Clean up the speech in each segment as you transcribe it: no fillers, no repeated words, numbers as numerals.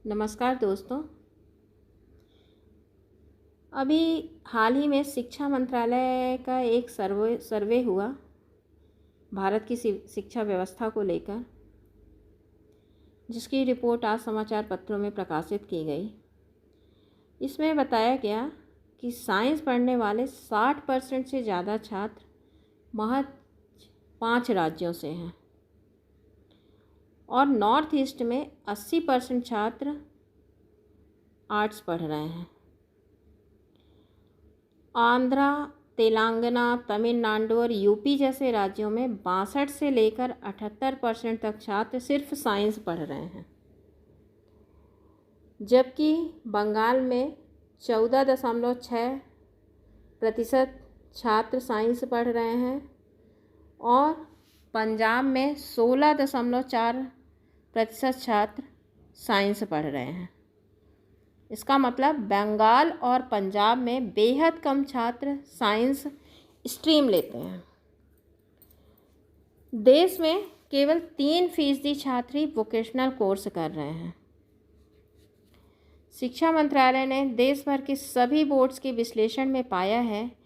नमस्कार दोस्तों। अभी हाल ही में शिक्षा मंत्रालय का एक सर्वे हुआ भारत की शिक्षा व्यवस्था को लेकर, जिसकी रिपोर्ट आज समाचार पत्रों में प्रकाशित की गई। इसमें बताया गया कि साइंस पढ़ने वाले 60% से ज़्यादा छात्र महज 5 राज्यों से हैं और नॉर्थ ईस्ट में 80% छात्र आर्ट्स पढ़ रहे हैं। आंध्रा, तेलंगाना, तमिलनाडु और यूपी जैसे राज्यों में 62 से लेकर 78% तक छात्र सिर्फ साइंस पढ़ रहे हैं, जबकि बंगाल में 14.6% छात्र साइंस पढ़ रहे हैं और पंजाब में 16.4% छात्र साइंस पढ़ रहे हैं। इसका मतलब बंगाल और पंजाब में बेहद कम छात्र साइंस स्ट्रीम लेते हैं। देश में केवल 3% छात्र ही वोकेशनल कोर्स कर रहे हैं। शिक्षा मंत्रालय ने देश भर के सभी बोर्ड्स के विश्लेषण में पाया है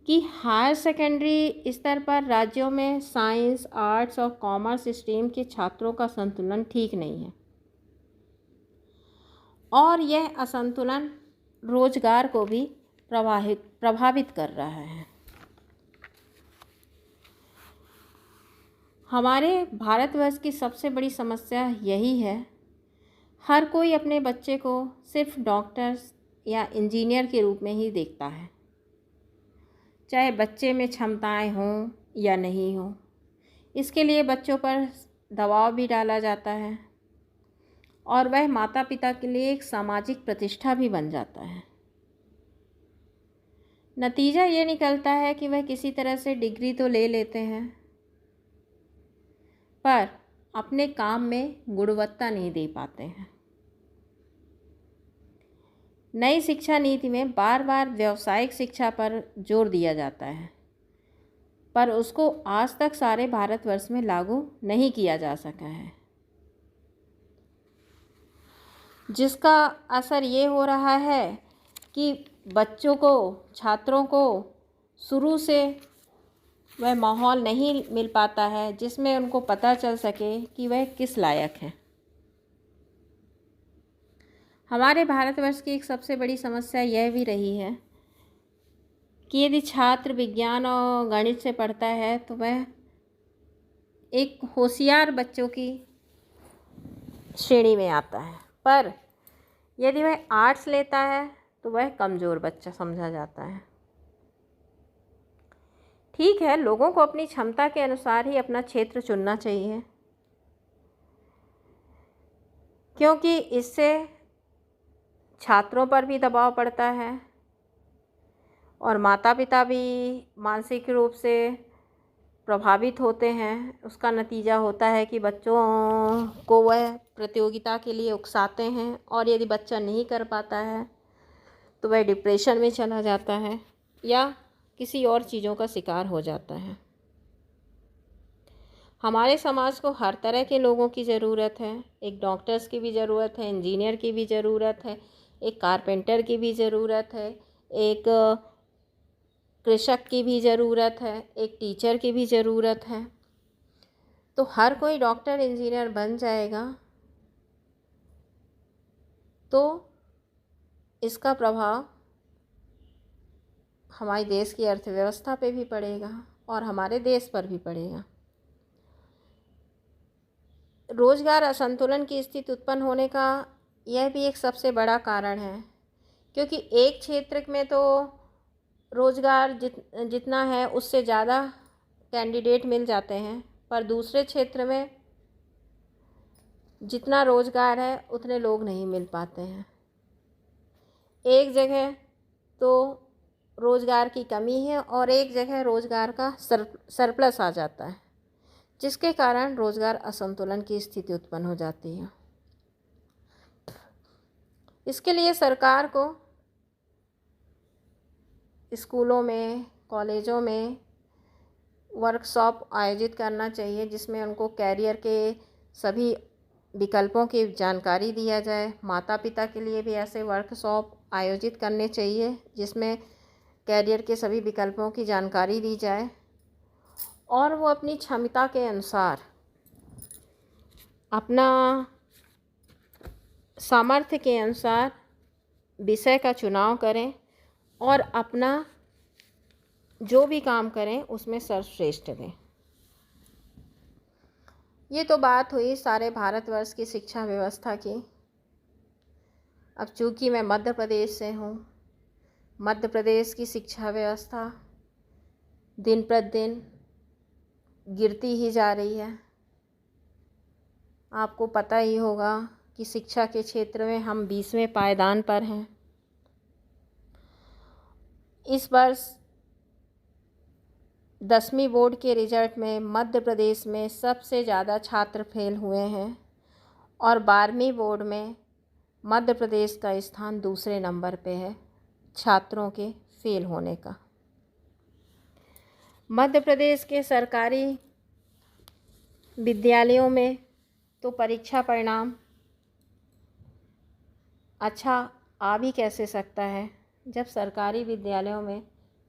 कि हायर सेकेंडरी स्तर पर राज्यों में साइंस, आर्ट्स और कॉमर्स स्ट्रीम के छात्रों का संतुलन ठीक नहीं है और यह असंतुलन रोजगार को भी प्रभावित कर रहा है। हमारे भारतवर्ष की सबसे बड़ी समस्या यही है, हर कोई अपने बच्चे को सिर्फ डॉक्टर्स या इंजीनियर के रूप में ही देखता है, चाहे बच्चे में क्षमताएं हों या नहीं हों। इसके लिए बच्चों पर दबाव भी डाला जाता है और वह माता पिता के लिए एक सामाजिक प्रतिष्ठा भी बन जाता है। नतीजा ये निकलता है कि वह किसी तरह से डिग्री तो ले लेते हैं, पर अपने काम में गुणवत्ता नहीं दे पाते हैं। नई शिक्षा नीति में बार बार व्यावसायिक शिक्षा पर जोर दिया जाता है, पर उसको आज तक सारे भारतवर्ष में लागू नहीं किया जा सका है, जिसका असर ये हो रहा है कि बच्चों को, छात्रों को शुरू से वह माहौल नहीं मिल पाता है जिसमें उनको पता चल सके कि वह किस लायक हैं। हमारे भारतवर्ष की एक सबसे बड़ी समस्या यह भी रही है कि यदि छात्र विज्ञान और गणित से पढ़ता है तो वह एक होशियार बच्चों की श्रेणी में आता है, पर यदि वह आर्ट्स लेता है तो वह कमज़ोर बच्चा समझा जाता है। ठीक है, लोगों को अपनी क्षमता के अनुसार ही अपना क्षेत्र चुनना चाहिए, क्योंकि इससे छात्रों पर भी दबाव पड़ता है और माता पिता भी मानसिक रूप से प्रभावित होते हैं। उसका नतीजा होता है कि बच्चों को वह प्रतियोगिता के लिए उकसाते हैं और यदि बच्चा नहीं कर पाता है तो वह डिप्रेशन में चला जाता है या किसी और चीज़ों का शिकार हो जाता है। हमारे समाज को हर तरह के लोगों की ज़रूरत है। एक डॉक्टर्स की भी ज़रूरत है, इंजीनियर की भी ज़रूरत है, एक कारपेंटर की भी ज़रूरत है, एक कृषक की भी ज़रूरत है, एक टीचर की भी ज़रूरत है। तो हर कोई डॉक्टर, इंजीनियर बन जाएगा तो इसका प्रभाव हमारे देश की अर्थव्यवस्था पे भी पड़ेगा और हमारे देश पर भी पड़ेगा। रोजगार असंतुलन की स्थिति उत्पन्न होने का यह भी एक सबसे बड़ा कारण है, क्योंकि एक क्षेत्र में तो रोजगार जितना है उससे ज़्यादा कैंडिडेट मिल जाते हैं, पर दूसरे क्षेत्र में जितना रोजगार है उतने लोग नहीं मिल पाते हैं। एक जगह तो रोजगार की कमी है और एक जगह रोजगार का सरप्लस आ जाता है, जिसके कारण रोजगार असंतुलन की स्थिति उत्पन्न हो जाती है। इसके लिए सरकार को स्कूलों में, कॉलेजों में वर्कशॉप आयोजित करना चाहिए, जिसमें उनको कैरियर के सभी विकल्पों की जानकारी दिया जाए। माता पिता के लिए भी ऐसे वर्कशॉप आयोजित करने चाहिए जिसमें कैरियर के सभी विकल्पों की जानकारी दी जाए और वो अपनी क्षमता के अनुसार अपना सामर्थ्य के अनुसार विषय का चुनाव करें और अपना जो भी काम करें उसमें सर्वश्रेष्ठ दें। ये तो बात हुई सारे भारतवर्ष की शिक्षा व्यवस्था की। अब चूँकि मैं मध्य प्रदेश से हूँ, मध्य प्रदेश की शिक्षा व्यवस्था दिन प्रतिदिन गिरती ही जा रही है। आपको पता ही होगा कि शिक्षा के क्षेत्र में हम 20वें पायदान पर हैं। इस वर्ष 10वीं बोर्ड के रिजल्ट में मध्य प्रदेश में सबसे ज़्यादा छात्र फेल हुए हैं और 12वीं बोर्ड में मध्य प्रदेश का स्थान दूसरे नंबर पे है छात्रों के फेल होने का। मध्य प्रदेश के सरकारी विद्यालयों में तो परीक्षा परिणाम अच्छा आ भी कैसे सकता है जब सरकारी विद्यालयों में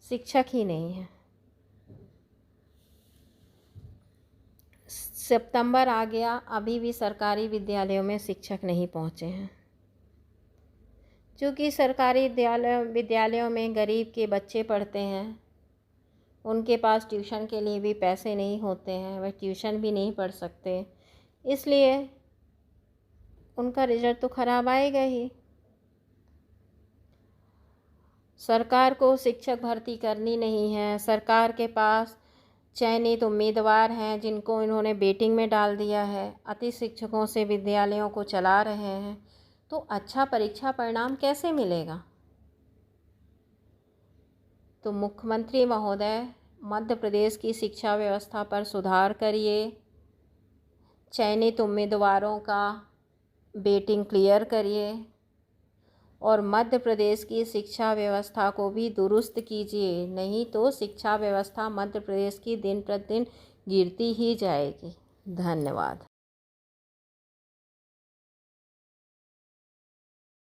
शिक्षक ही नहीं है। सितंबर आ गया, अभी भी सरकारी विद्यालयों में शिक्षक नहीं पहुंचे हैं। क्योंकि सरकारी विद्यालयों में गरीब के बच्चे पढ़ते हैं, उनके पास ट्यूशन के लिए भी पैसे नहीं होते हैं, वह ट्यूशन भी नहीं पढ़ सकते, इसलिए उनका रिजल्ट तो खराब आएगा ही। सरकार को शिक्षक भर्ती करनी नहीं है। सरकार के पास चयनित उम्मीदवार हैं जिनको इन्होंने वेटिंग में डाल दिया है, अति शिक्षकों से विद्यालयों को चला रहे हैं, तो अच्छा परीक्षा परिणाम कैसे मिलेगा। तो मुख्यमंत्री महोदय मध्य प्रदेश की शिक्षा व्यवस्था पर सुधार करिए, चयनित उम्मीदवारों का वेटिंग क्लियर करिए और मध्य प्रदेश की शिक्षा व्यवस्था को भी दुरुस्त कीजिए, नहीं तो शिक्षा व्यवस्था मध्य प्रदेश की दिन प्रतिदिन गिरती ही जाएगी। धन्यवाद।